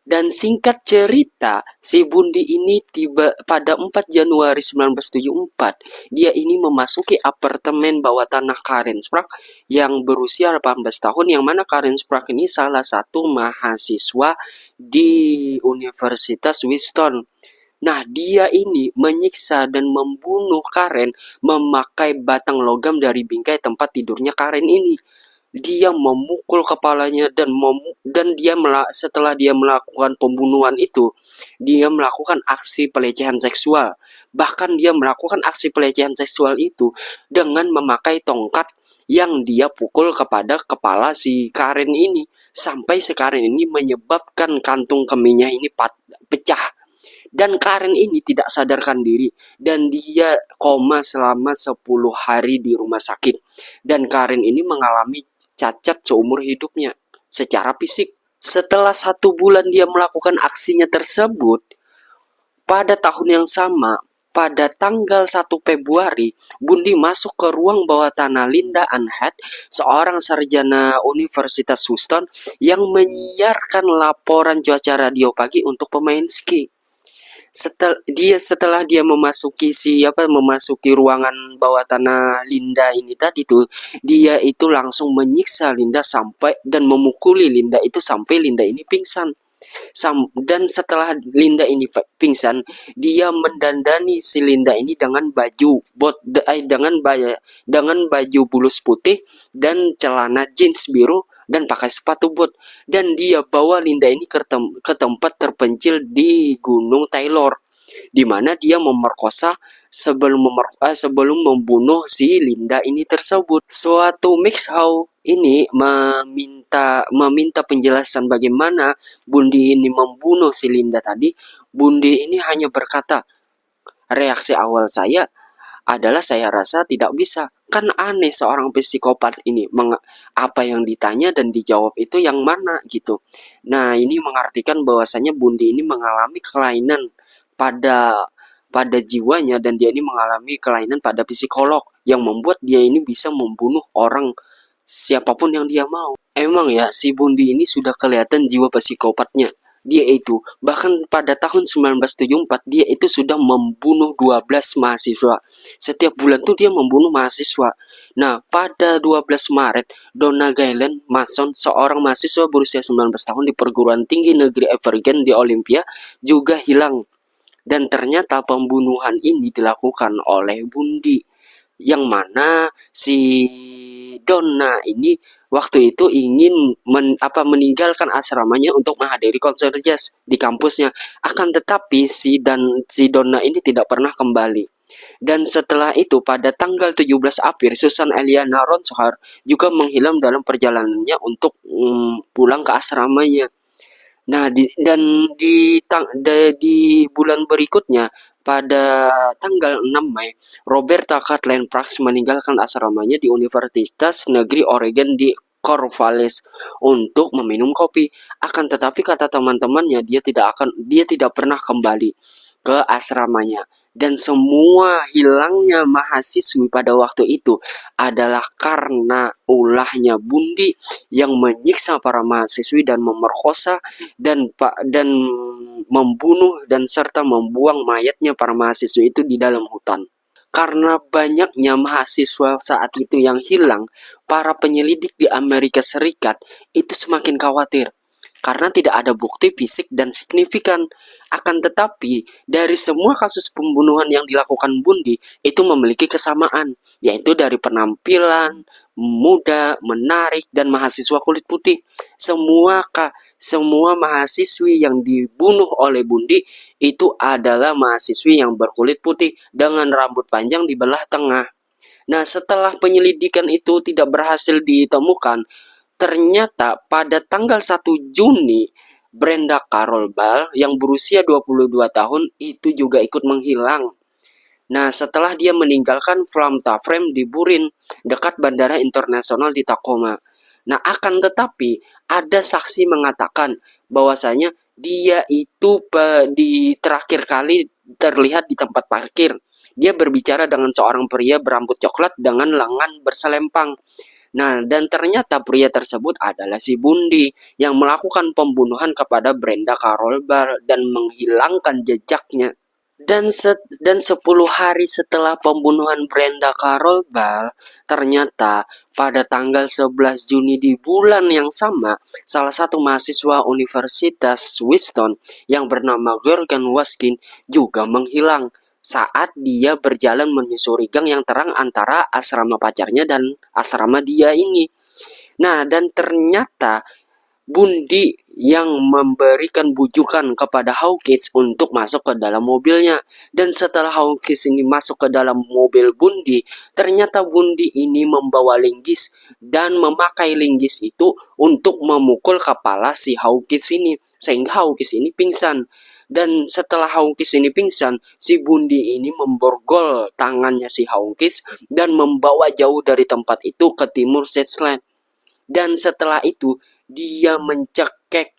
Dan singkat cerita, si Bundi ini tiba pada 4 Januari 1974. Dia ini memasuki apartemen bawah tanah Karen Sprague yang berusia 18 tahun, yang mana Karen Sprague ini salah satu mahasiswa di Universitas Winston. Nah, dia ini menyiksa dan membunuh Karen memakai batang logam dari bingkai tempat tidurnya Karen ini. Dia memukul kepalanya dan setelah dia melakukan pembunuhan itu, dia melakukan aksi pelecehan seksual. Bahkan dia melakukan aksi pelecehan seksual itu dengan memakai tongkat yang dia pukul kepada kepala si Karen ini, sampai si Karen ini menyebabkan kantung kemihnya ini pecah. Dan Karen ini tidak sadarkan diri dan dia koma selama 10 hari di rumah sakit. Dan Karen ini mengalami cacat seumur hidupnya secara fisik. Setelah 1 bulan dia melakukan aksinya tersebut, pada tahun yang sama, pada tanggal 1 Februari, Bundi masuk ke ruang bawah tanah Linda Ann Head, seorang sarjana Universitas Houston yang menyiarkan laporan cuaca radio pagi untuk pemain ski. Setelah dia memasuki ruangan bawah tanah Linda ini tadi tuh, dia itu langsung menyiksa Linda sampai dan memukuli Linda itu sampai Linda ini pingsan. Dan setelah Linda ini pingsan, dia mendandani si Linda ini dengan dengan baju bulus putih dan celana jeans biru dan pakai sepatu bot, dan dia bawa Linda ini ke tempat terpencil di Gunung Taylor, di mana dia memerkosa sebelum membunuh si Linda ini tersebut. Suatu mixhow ini meminta penjelasan bagaimana Bundi ini membunuh si Linda tadi. Bundi ini hanya berkata, reaksi awal saya adalah saya rasa tidak bisa. Kan aneh seorang psikopat ini, apa yang ditanya dan dijawab itu yang mana gitu. Nah, ini mengartikan bahwasanya Bundi ini mengalami kelainan pada jiwanya, dan dia ini mengalami kelainan pada psikolog yang membuat dia ini bisa membunuh orang siapapun yang dia mau. Emang ya, si Bundi ini sudah kelihatan jiwa psikopatnya. Dia itu bahkan pada tahun 1974 dia itu sudah membunuh 12 mahasiswa. Setiap bulan tuh dia membunuh mahasiswa. Nah, pada 12 Maret, Donna Galen Mason, seorang mahasiswa berusia 19 tahun di perguruan tinggi negeri Evergreen di Olympia, juga hilang. Dan ternyata pembunuhan ini dilakukan oleh Bundi, yang mana si Donna ini waktu itu ingin meninggalkan asramanya untuk menghadiri konser jazz di kampusnya. Akan tetapi si Donna ini tidak pernah kembali. Dan setelah itu pada tanggal 17 April, Susan Eliana Ronsohar juga menghilang dalam perjalanannya untuk pulang ke asramanya. Nah, di bulan berikutnya, pada tanggal 6 Mei, Roberta Kathleen Parks meninggalkan asramanya di Universitas Negeri Oregon di Corvallis untuk meminum kopi. Akan tetapi kata teman-temannya, dia tidak pernah kembali ke asramanya. Dan semua hilangnya mahasiswi pada waktu itu adalah karena ulahnya Bundi yang menyiksa para mahasiswi dan memerkosa dan membunuh dan serta membuang mayatnya para mahasiswa itu di dalam hutan. Karena banyaknya mahasiswa saat itu yang hilang, para penyelidik di Amerika Serikat itu semakin khawatir karena tidak ada bukti fisik dan signifikan. Akan tetapi, dari semua kasus pembunuhan yang dilakukan Bundi itu memiliki kesamaan, yaitu dari penampilan muda, menarik, dan mahasiswa kulit putih. Semua mahasiswi yang dibunuh oleh Bundi itu adalah mahasiswi yang berkulit putih dengan rambut panjang di belah tengah. Nah, setelah penyelidikan itu tidak berhasil ditemukan, ternyata pada tanggal 1 Juni, Brenda Carol Ball yang berusia 22 tahun itu juga ikut menghilang. Nah, setelah dia meninggalkan Flamta Frame di Burin, dekat Bandara Internasional di Tacoma. Nah, akan tetapi ada saksi mengatakan bahwasanya dia itu di terakhir kali terlihat di tempat parkir. Dia berbicara dengan seorang pria berambut coklat dengan lengan berselempang. Nah, dan ternyata pria tersebut adalah si Bundi yang melakukan pembunuhan kepada Brenda Carol Ball dan menghilangkan jejaknya. Dan 10 hari setelah pembunuhan Brenda Carol Ball, ternyata pada tanggal 11 Juni di bulan yang sama, salah satu mahasiswa Universitas Wisconsin yang bernama Gorgon Waskin juga menghilang saat dia berjalan menyusuri gang yang terang antara asrama pacarnya dan asrama dia ini. Nah, dan ternyata Bundi yang memberikan bujukan kepada Hawkins untuk masuk ke dalam mobilnya. Dan setelah Hawkins ini masuk ke dalam mobil Bundi, ternyata Bundi ini membawa linggis dan memakai linggis itu untuk memukul kepala si Hawkins ini, sehingga Hawkins ini pingsan. Dan setelah Hawkins ini pingsan, si Bundi ini memborgol tangannya si Hawkins dan membawa jauh dari tempat itu ke timur Shetland. Dan setelah itu dia mencekik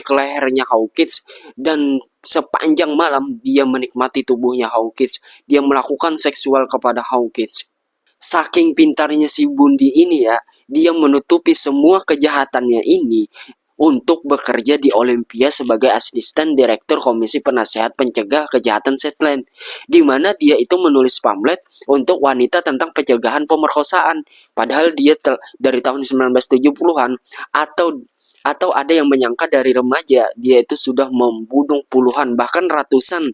lehernya Hawkins, dan sepanjang malam dia menikmati tubuhnya Hawkins. Dia melakukan seksual kepada Hawkins. Saking pintarnya si Bundi ini ya, dia menutupi semua kejahatannya ini untuk bekerja di Olympia sebagai asisten direktur Komisi Penasehat Pencegah Kejahatan Shetland, di mana dia itu menulis pamflet untuk wanita tentang pencegahan pemerkosaan. Padahal dia dari tahun 1970-an, atau ada yang menyangka dari remaja dia itu sudah membunuh puluhan bahkan ratusan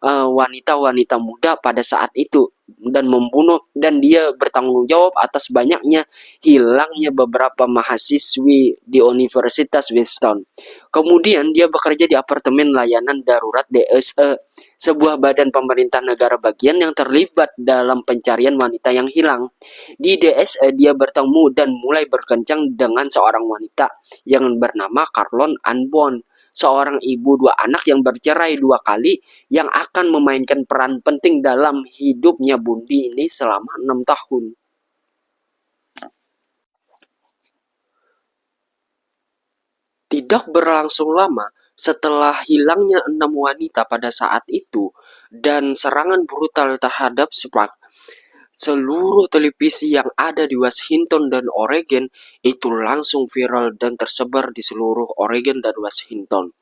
wanita-wanita muda pada saat itu, dan membunuh, dan dia bertanggung jawab atas banyaknya hilangnya beberapa mahasiswi di Universitas Wisconsin. Kemudian dia bekerja di apartemen layanan darurat DSE, sebuah badan pemerintah negara bagian yang terlibat dalam pencarian wanita yang hilang. Di DSE dia bertemu dan mulai berkencang dengan seorang wanita yang bernama Carolyn Anbon, seorang ibu 2 anak yang bercerai 2 kali, yang akan memainkan peran penting dalam hidupnya Bundi ini selama 6 tahun. Tidak berlangsung lama setelah hilangnya 6 wanita pada saat itu dan serangan brutal terhadap seluruh televisi yang ada di Washington dan Oregon itu langsung viral dan tersebar di seluruh Oregon dan Washington.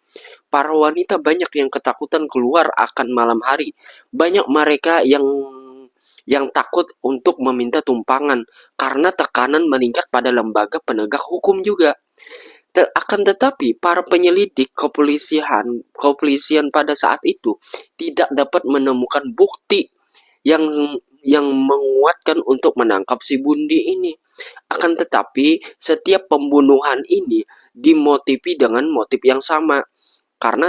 Para wanita banyak yang ketakutan keluar akan malam hari. Banyak mereka yang takut untuk meminta tumpangan karena tekanan meningkat pada lembaga penegak hukum juga. Akan tetapi para penyelidik kepolisian pada saat itu tidak dapat menemukan bukti yang menguatkan untuk menangkap si Bundi ini. Akan tetapi setiap pembunuhan ini dimotivi dengan motif yang sama, karena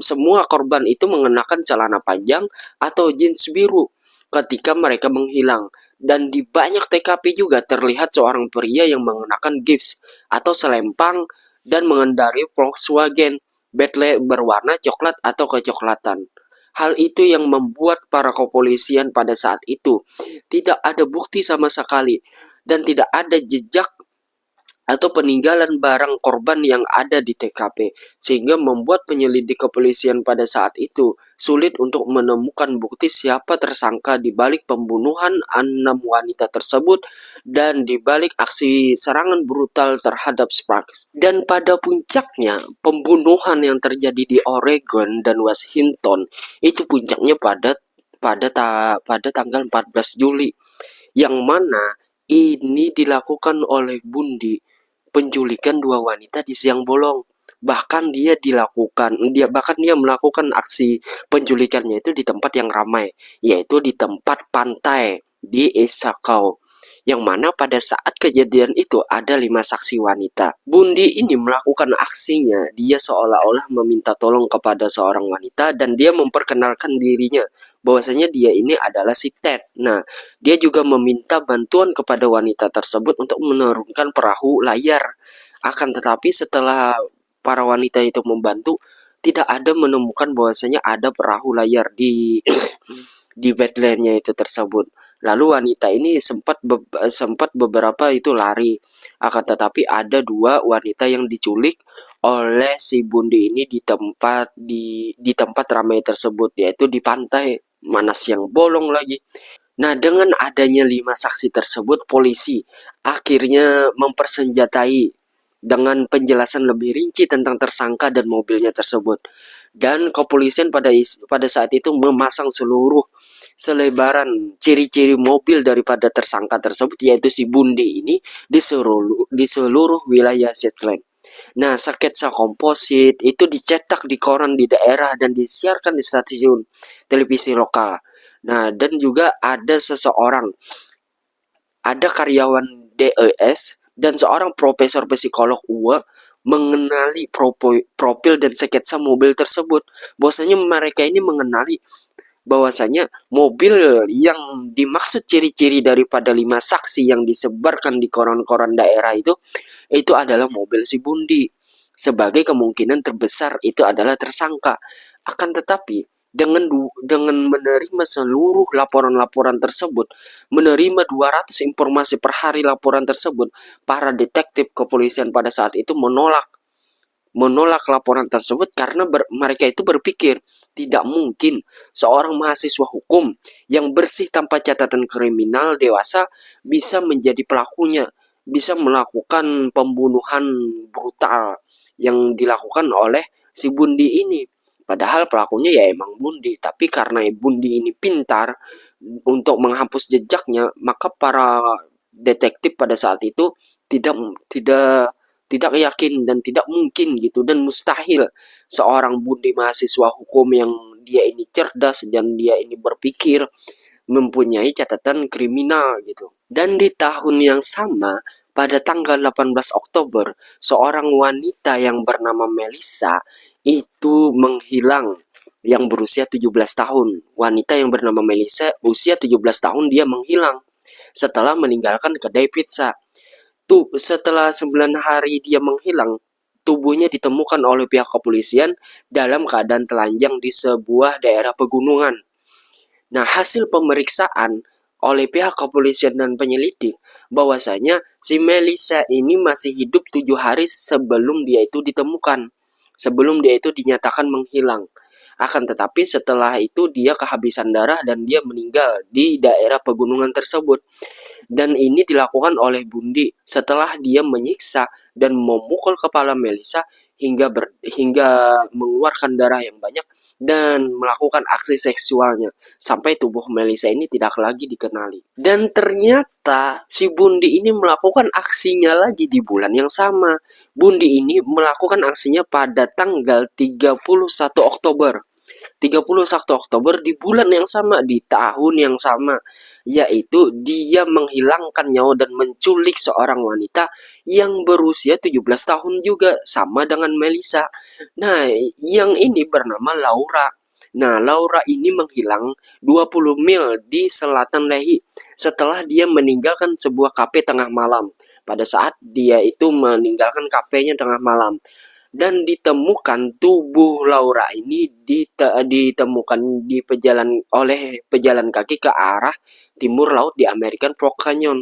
semua korban itu mengenakan celana panjang atau jeans biru ketika mereka menghilang. Dan di banyak TKP juga terlihat seorang pria yang mengenakan gips atau selempang dan mengendarai Volkswagen Beetle berwarna coklat atau kecoklatan. Hal itu yang membuat para kepolisian pada saat itu tidak ada bukti sama sekali dan tidak ada jejak atau peninggalan barang korban yang ada di TKP, sehingga membuat penyelidik kepolisian pada saat itu sulit untuk menemukan bukti siapa tersangka di balik pembunuhan 6 wanita tersebut dan di balik aksi serangan brutal terhadap Sparks. Dan pada puncaknya, pembunuhan yang terjadi di Oregon dan Washington itu puncaknya pada tanggal 14 Juli, yang mana ini dilakukan oleh Bundi penculikan 2 wanita di siang bolong. Bahkan dia melakukan aksi penculikannya itu di tempat yang ramai, yaitu di tempat pantai di Issaquah, yang mana pada saat kejadian itu ada 5 saksi wanita. Bundi ini melakukan aksinya, dia seolah-olah meminta tolong kepada seorang wanita dan dia memperkenalkan dirinya bahwasanya dia ini adalah si Ted. Nah, dia juga meminta bantuan kepada wanita tersebut untuk menurunkan perahu layar. Akan tetapi setelah para wanita itu membantu, tidak ada menemukan bahwasanya ada perahu layar di di Badlands-nya itu tersebut. Lalu wanita ini sempat beberapa itu lari. Akan tetapi ada 2 wanita yang diculik oleh si Bundi ini di tempat ramai tersebut, yaitu di pantai. Mana siang bolong lagi. Nah, dengan adanya 5 saksi tersebut, polisi akhirnya mempersenjatai dengan penjelasan lebih rinci tentang tersangka dan mobilnya tersebut. Dan kepolisian pada saat itu memasang seluruh selebaran ciri-ciri mobil daripada tersangka tersebut, yaitu si Bundi ini, di seluruh wilayah Shetland. Nah, sketsa komposit itu dicetak di koran di daerah dan disiarkan di stasiun televisi lokal. Nah, dan juga ada karyawan DES dan seorang profesor psikolog UA mengenali profil dan sketsa mobil tersebut. Bahwasanya mereka ini mengenali bahwasanya mobil yang dimaksud ciri-ciri daripada 5 saksi yang disebarkan di koran-koran daerah itu adalah mobil si Bundi. Sebagai kemungkinan terbesar itu adalah tersangka. Akan tetapi dengan menerima seluruh laporan-laporan tersebut, menerima 200 informasi per hari laporan tersebut, para detektif kepolisian pada saat itu menolak laporan tersebut karena mereka itu berpikir tidak mungkin seorang mahasiswa hukum yang bersih tanpa catatan kriminal dewasa bisa menjadi pelakunya, bisa melakukan pembunuhan brutal yang dilakukan oleh si Bundi ini. Padahal pelakunya ya emang Bundi, tapi karena Bundi ini pintar untuk menghapus jejaknya, maka para detektif pada saat itu tidak tidak tidak yakin dan tidak mungkin gitu, dan mustahil seorang Bundi mahasiswa hukum yang dia ini cerdas dan dia ini berpikir mempunyai catatan kriminal gitu. Dan di tahun yang sama, pada tanggal 18 Oktober, seorang wanita yang bernama Melissa itu menghilang, yang berusia 17 tahun. Wanita yang bernama Melissa, usia 17 tahun, dia menghilang setelah meninggalkan kedai pizza. Setelah 9 hari dia menghilang, tubuhnya ditemukan oleh pihak kepolisian dalam keadaan telanjang di sebuah daerah pegunungan. Nah, hasil pemeriksaan oleh pihak kepolisian dan penyelidik bahwasanya si Melissa ini masih hidup 7 hari sebelum dia itu ditemukan, sebelum dia itu dinyatakan menghilang. Akan tetapi setelah itu dia kehabisan darah dan dia meninggal di daerah pegunungan tersebut. Dan ini dilakukan oleh Bundi setelah dia menyiksa dan memukul kepala Melissa hingga mengeluarkan darah yang banyak dan melakukan aksi seksualnya sampai tubuh Melissa ini tidak lagi dikenali. Dan ternyata si Bundi ini melakukan aksinya lagi di bulan yang sama. Bundi ini melakukan aksinya pada tanggal 31 Oktober. 31 Oktober di bulan yang sama, di tahun yang sama, yaitu dia menghilangkan nyawa dan menculik seorang wanita yang berusia 17 tahun juga, sama dengan Melissa. Nah, yang ini bernama Laura. Nah, Laura ini menghilang 20 mil di selatan Lehi setelah dia meninggalkan sebuah kafe tengah malam. Pada saat dia itu meninggalkan kafenya tengah malam, dan ditemukan tubuh Laura ini ditemukan oleh pejalan kaki ke arah timur laut di American Fork Canyon.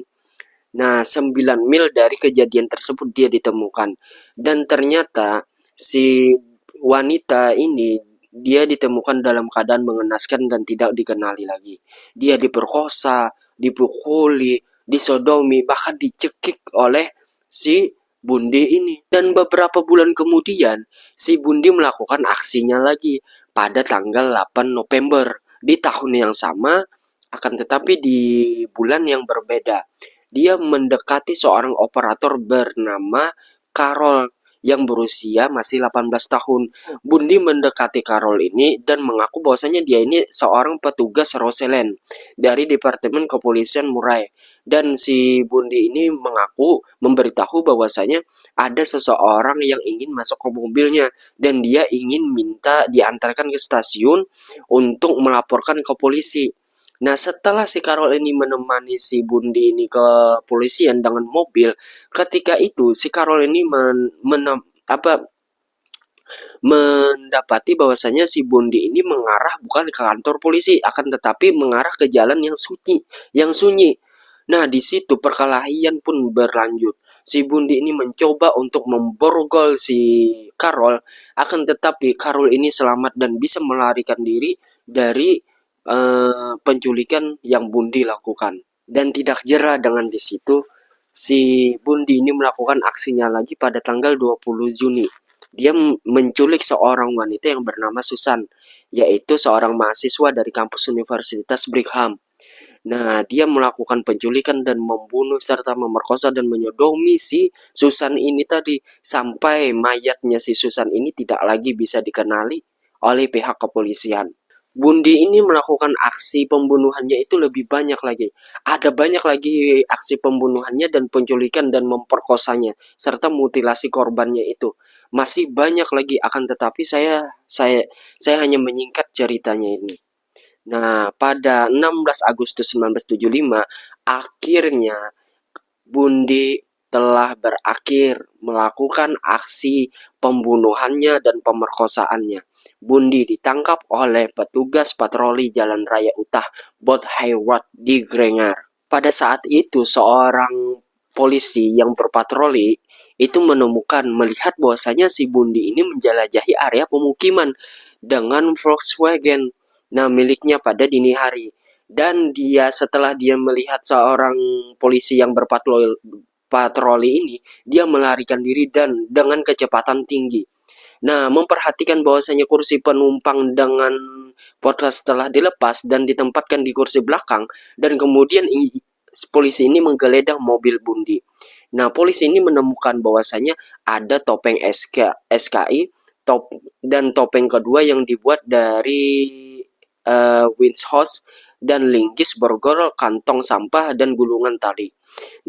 Nah, 9 mil dari kejadian tersebut dia ditemukan. Dan ternyata si wanita ini dia ditemukan dalam keadaan mengenaskan dan tidak dikenali lagi. Dia diperkosa, dipukuli, disodomi, bahkan dicekik oleh si Bundi ini. Dan beberapa bulan kemudian, si Bundi melakukan aksinya lagi pada tanggal 8 November di tahun yang sama, akan tetapi di bulan yang berbeda. Dia mendekati seorang operator bernama Carol yang berusia masih 18 tahun. Bundi mendekati Carol ini dan mengaku bahwasanya dia ini seorang petugas Rosellen dari Departemen Kepolisian Murray. Dan si Bundi ini mengaku memberitahu bahwasanya ada seseorang yang ingin masuk ke mobilnya dan dia ingin minta diantarkan ke stasiun untuk melaporkan ke polisi. Nah, setelah si Carol ini menemani si Bundi ini ke polisian dengan mobil, ketika itu si Carol ini mendapati bahwasanya si Bundi ini mengarah bukan ke kantor polisi, akan tetapi mengarah ke jalan yang sunyi. Nah, di situ perkelahian pun berlanjut. Si Bundi ini mencoba untuk memborgol si Carol, akan tetapi Carol ini selamat dan bisa melarikan diri dari penculikan yang Bundi lakukan. Dan tidak jera dengan di situ, si Bundi ini melakukan aksinya lagi pada tanggal 20 Juni. Dia menculik seorang wanita yang bernama Susan, yaitu seorang mahasiswa dari kampus Universitas Brigham. Nah, dia melakukan penculikan dan membunuh serta memerkosa dan menyodomi si Susan ini tadi sampai mayatnya si Susan ini tidak lagi bisa dikenali oleh pihak kepolisian. Bundi ini melakukan aksi pembunuhannya itu lebih banyak lagi. Ada banyak lagi aksi pembunuhannya dan penculikan dan memperkosanya serta mutilasi korbannya itu. Masih banyak lagi, akan tetapi saya hanya menyingkat ceritanya ini. Nah, pada 16 Agustus 1975, akhirnya Bundi telah berakhir melakukan aksi pembunuhannya dan pemerkosaannya. Bundi ditangkap oleh petugas patroli Jalan Raya Utah Bot Hayward di Granger. Pada saat itu, seorang polisi yang berpatroli itu melihat bahwasanya si Bundi ini menjelajahi area pemukiman dengan Volkswagen, nah miliknya pada dini hari. Dan setelah dia melihat seorang polisi yang berpatroli ini, dia melarikan diri dan dengan kecepatan tinggi. Nah, memperhatikan bahwasanya kursi penumpang dengan podcast telah dilepas dan ditempatkan di kursi belakang, dan kemudian polisi ini menggeledah mobil Bundi. Nah, polisi ini menemukan bahwasanya ada topeng SKI dan topeng kedua yang dibuat dari winch hose dan linggis borgol, kantong sampah, dan gulungan tali.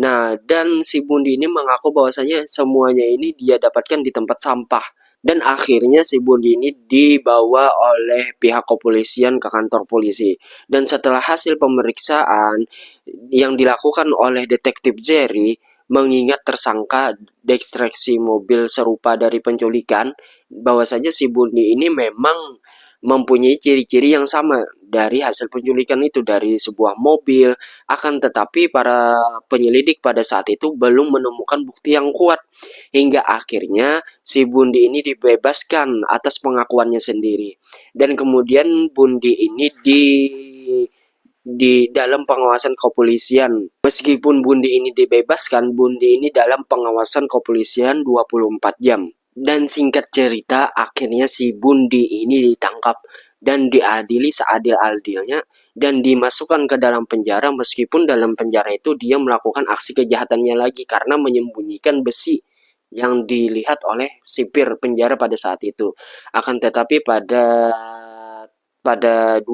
Nah, dan si Bundi ini mengaku bahwasanya semuanya ini dia dapatkan di tempat sampah. Dan akhirnya si Bundi ini dibawa oleh pihak kepolisian ke kantor polisi. Dan setelah hasil pemeriksaan yang dilakukan oleh detektif Jerry, mengingat tersangka dekstraksi mobil serupa dari penculikan, bahwasanya si Bundi ini memang mempunyai ciri-ciri yang sama dari hasil penculikan itu dari sebuah mobil. Akan tetapi para penyelidik pada saat itu belum menemukan bukti yang kuat, hingga akhirnya si Bundi ini dibebaskan atas pengakuannya sendiri. Dan kemudian Bundi ini di dalam pengawasan kepolisian. Meskipun Bundi ini dibebaskan, Bundi ini dalam pengawasan kepolisian 24 jam. Dan singkat cerita, akhirnya si Bundi ini ditangkap dan diadili seadil-adilnya dan dimasukkan ke dalam penjara, meskipun dalam penjara itu dia melakukan aksi kejahatannya lagi karena menyembunyikan besi yang dilihat oleh sipir penjara pada saat itu. Akan tetapi pada 24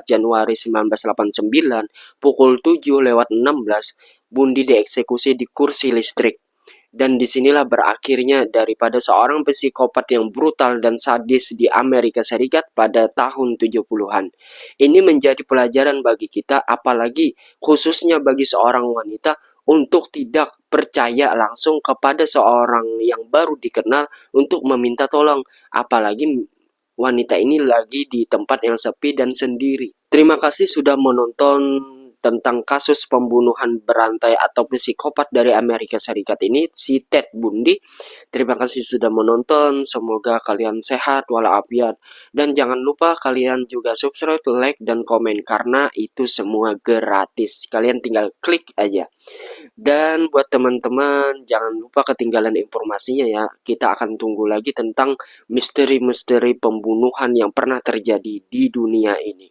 Januari 1989 pukul 7:16, Bundi dieksekusi di kursi listrik. Dan disinilah berakhirnya daripada seorang psikopat yang brutal dan sadis di Amerika Serikat pada tahun 70-an. Ini menjadi pelajaran bagi kita, apalagi khususnya bagi seorang wanita, untuk tidak percaya langsung kepada seorang yang baru dikenal untuk meminta tolong. Apalagi wanita ini lagi di tempat yang sepi dan sendiri. Terima kasih sudah menonton tentang kasus pembunuhan berantai atau psikopat dari Amerika Serikat ini, si Ted Bundy. Terima kasih sudah menonton, semoga kalian sehat walafiat. Dan jangan lupa kalian juga subscribe, like, dan komen, karena itu semua gratis. Kalian tinggal klik aja. Dan buat teman-teman, jangan lupa ketinggalan informasinya ya. Kita akan tunggu lagi tentang misteri-misteri pembunuhan yang pernah terjadi di dunia ini.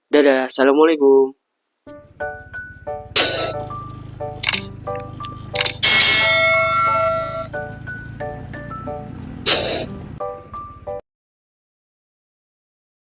Dadah, assalamualaikum.